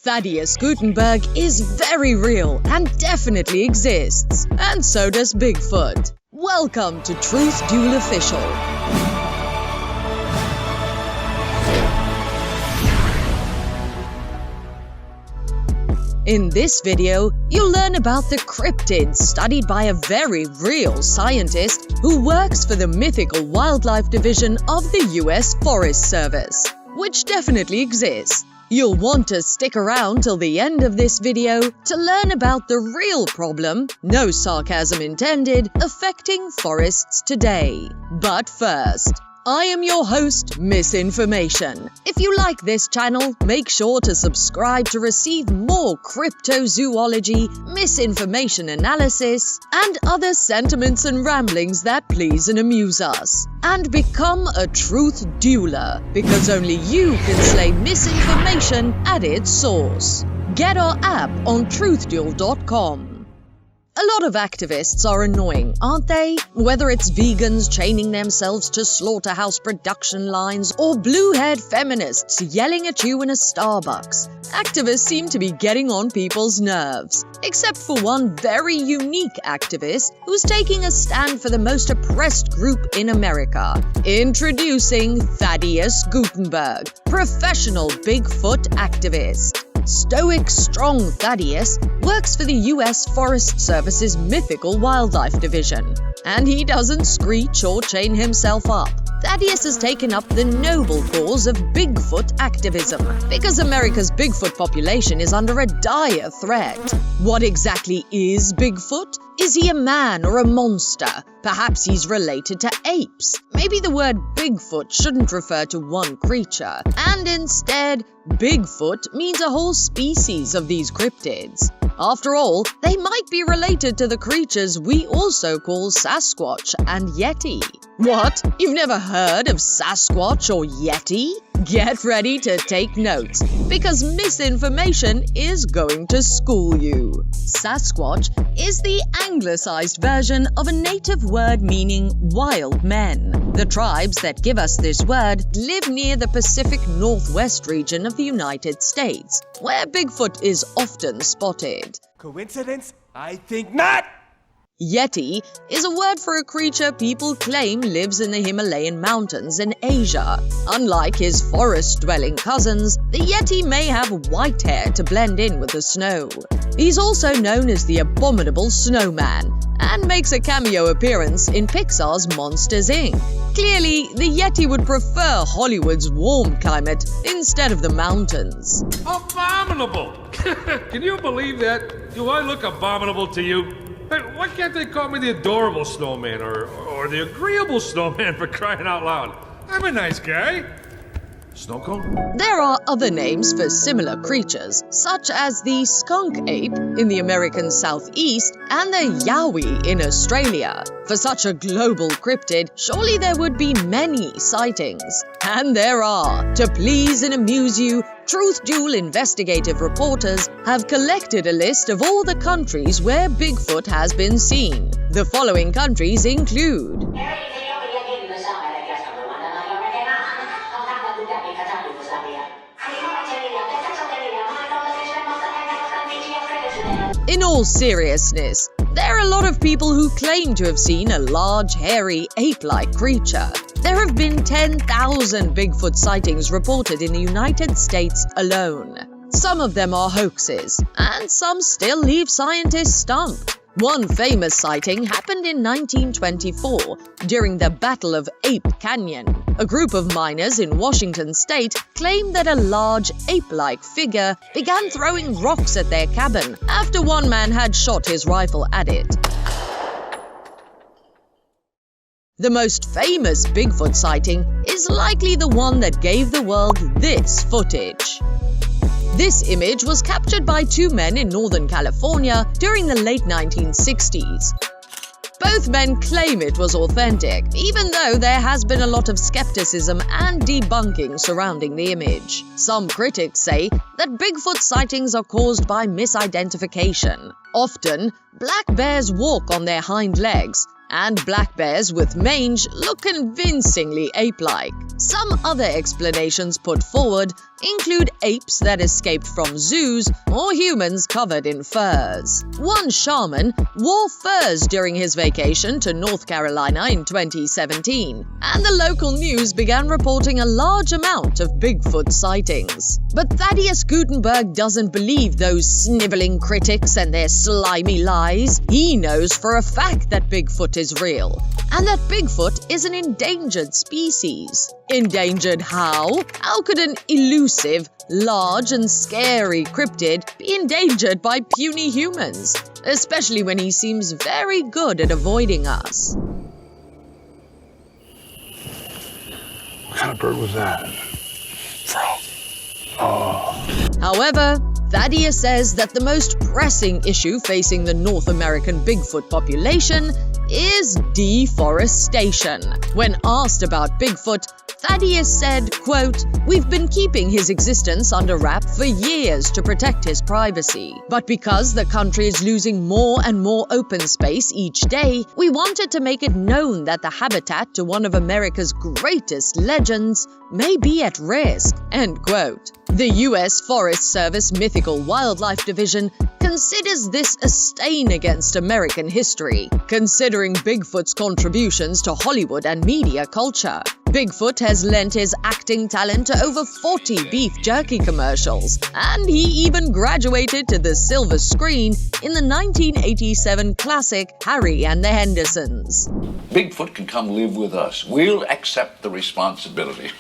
Thaddeus Guttenberg is very real and definitely exists, and so does Bigfoot. Welcome to TruthDuel Official. In this video, you'll learn about the cryptids studied by a very real scientist who works for the Mythical Wildlife Division of the US Forest Service, which definitely exists. You'll want to stick around till the end of this video to learn about the real problem, no sarcasm intended, affecting forests today. But first, I am your host, Misinformation. If you like this channel, make sure to subscribe to receive more cryptozoology, misinformation analysis, and other sentiments and ramblings that please and amuse us. And become a truth dueler, because only you can slay misinformation at its source. Get our app on truthduel.com. A lot of activists are annoying, aren't they? Whether it's vegans chaining themselves to slaughterhouse production lines or blue-haired feminists yelling at you in a Starbucks, activists seem to be getting on people's nerves. Except for one very unique activist who's taking a stand for the most oppressed group in America. Introducing Thaddeus Guttenberg, professional Bigfoot activist. Stoic, strong Thaddeus works for the US Forest Service's Mythical Wildlife Division, and he doesn't screech or chain himself up. Thaddeus has taken up the noble cause of Bigfoot activism, because America's Bigfoot population is under a dire threat. What exactly is Bigfoot? Is he a man or a monster? Perhaps he's related to apes. Maybe the word Bigfoot shouldn't refer to one creature, and instead, Bigfoot means a whole species of these cryptids. After all, they might be related to the creatures we also call Sasquatch and Yeti. What? You've never heard of Sasquatch or Yeti? Get ready to take notes, because misinformation is going to school you. Sasquatch is the anglicized version of a native word meaning wild men. The tribes that give us this word live near the Pacific Northwest region of the United States, where Bigfoot is often spotted. Coincidence? I think not! Yeti is a word for a creature people claim lives in the Himalayan mountains in Asia. Unlike his forest-dwelling cousins, the Yeti may have white hair to blend in with the snow. He's also known as the Abominable Snowman, and makes a cameo appearance in Pixar's Monsters, Inc. Clearly, the Yeti would prefer Hollywood's warm climate instead of the mountains. Abominable! Can you believe that? Do I look abominable to you? Hey, why can't they call me the adorable snowman or the agreeable snowman, for crying out loud? I'm a nice guy. Snow cone? There are other names for similar creatures, such as the skunk ape in the American Southeast and the yowie in Australia. For such a global cryptid, surely there would be many sightings. And there are. To please and amuse you, TruthDuel investigative reporters have collected a list of all the countries where Bigfoot has been seen. The following countries include In all seriousness, there are a lot of people who claim to have seen a large, hairy, ape-like creature. There have been 10,000 Bigfoot sightings reported in the United States alone. Some of them are hoaxes, and some still leave scientists stumped. One famous sighting happened in 1924 during the Battle of Ape Canyon. A group of miners in Washington state claimed that a large ape-like figure began throwing rocks at their cabin after one man had shot his rifle at it. The most famous Bigfoot sighting is likely the one that gave the world this footage. This image was captured by two men in Northern California during the late 1960s. Both men claim it was authentic, even though there has been a lot of skepticism and debunking surrounding the image. Some critics say that Bigfoot sightings are caused by misidentification. Often, black bears walk on their hind legs, and black bears with mange look convincingly ape-like. Some other explanations put forward include apes that escaped from zoos or humans covered in furs. One shaman wore furs during his vacation to North Carolina in 2017, and the local news began reporting a large amount of Bigfoot sightings. But Thaddeus Guttenberg doesn't believe those sniveling critics and their slimy lies. He knows for a fact that Bigfoot is real, and that Bigfoot is an endangered species. Endangered how? How could an elusive, large and scary cryptid be endangered by puny humans? Especially when he seems very good at avoiding us. What kind of bird was that? Frog. Oh. However, Thaddeus says that the most pressing issue facing the North American Bigfoot population is deforestation. When asked about Bigfoot, Thaddeus said, quote, "We've been keeping his existence under wrap for years to protect his privacy. But because the country is losing more and more open space each day, we wanted to make it known that the habitat to one of America's greatest legends may be at risk." End quote. The U.S. Forest Service Mythical Wildlife Division considers this a stain against American history, considering Bigfoot's contributions to Hollywood and media culture. Bigfoot has lent his acting talent to over 40 beef jerky commercials, and he even graduated to the silver screen in the 1987 classic Harry and the Hendersons. Bigfoot can come live with us. We'll accept the responsibility.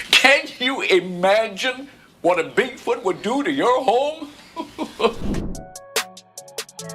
Can you imagine what a Bigfoot would do to your home?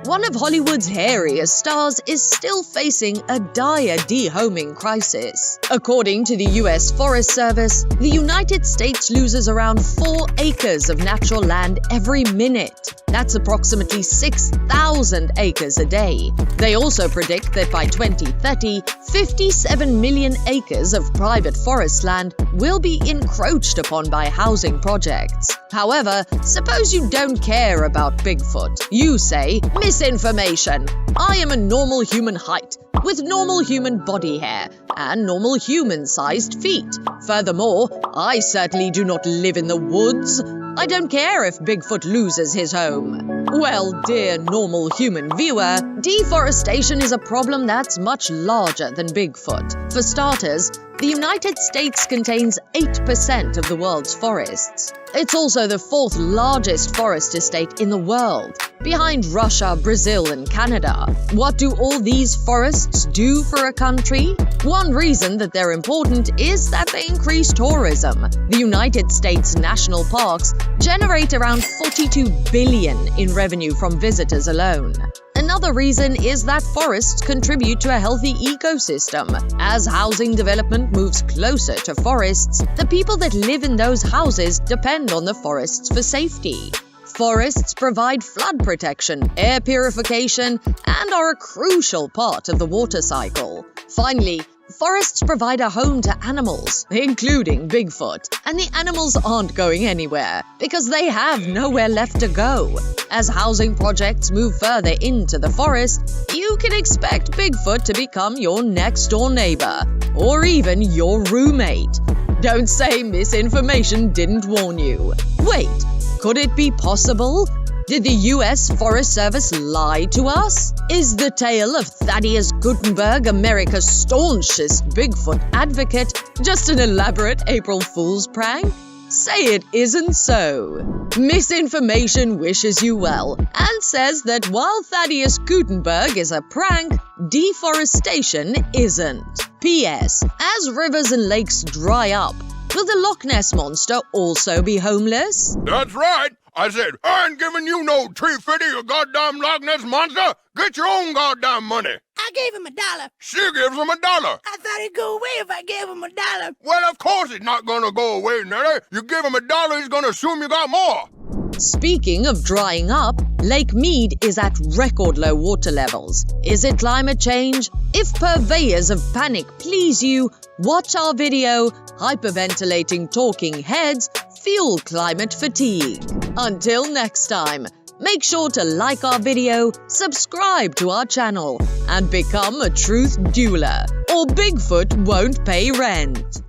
One of Hollywood's hairiest stars is still facing a dire dehoming crisis. According to the U.S. Forest Service, the United States loses around 4 acres of natural land every minute. That's approximately 6,000 acres a day. They also predict that by 2030, 57 million acres of private forest land will be encroached upon by housing projects. However, suppose you don't care about Bigfoot. You say, "Misinformation. I am a normal human height, with normal human body hair, and normal human-sized feet. Furthermore, I certainly do not live in the woods. I don't care if Bigfoot loses his home." Well, dear normal human viewer, deforestation is a problem that's much larger than Bigfoot. For starters, the United States contains 8% of the world's forests. It's also the 4th largest forest estate in the world, behind Russia, Brazil, and Canada. What do all these forests do for a country? One reason that they're important is that they increase tourism. The United States national parks generate around $42 billion in revenue from visitors alone. Another reason is that forests contribute to a healthy ecosystem. As housing development moves closer to forests, the people that live in those houses depend on the forests for safety. Forests provide flood protection, air purification, and are a crucial part of the water cycle. Finally, forests provide a home to animals, including Bigfoot, and the animals aren't going anywhere because they have nowhere left to go. As housing projects move further into the forest, you can expect Bigfoot to become your next-door neighbor, or even your roommate. Don't say misinformation didn't warn you. Wait, could it be possible? Did the U.S. Forest Service lie to us? Is the tale of Thaddeus Guttenberg, America's staunchest Bigfoot advocate, just an elaborate April Fool's prank? Say it isn't so. Misinformation wishes you well and says that while Thaddeus Guttenberg is a prank, deforestation isn't. P.S. As rivers and lakes dry up, will the Loch Ness Monster also be homeless? That's right. I said, I ain't giving you no $3.50, you goddamn Loch Ness Monster. Get your own goddamn money. I gave him $1. She gives him $1. I thought he'd go away if I gave him $1. Well, of course he's not gonna go away, Nelly. You give him $1, he's gonna assume you got more. Speaking of drying up, Lake Mead is at record low water levels. Is it climate change? If purveyors of panic please you, watch our video, Hyperventilating Talking Heads Fuel Climate Fatigue. Until next time, Make sure to like our video, subscribe to our channel, and become a truth dueler, or Bigfoot won't pay rent.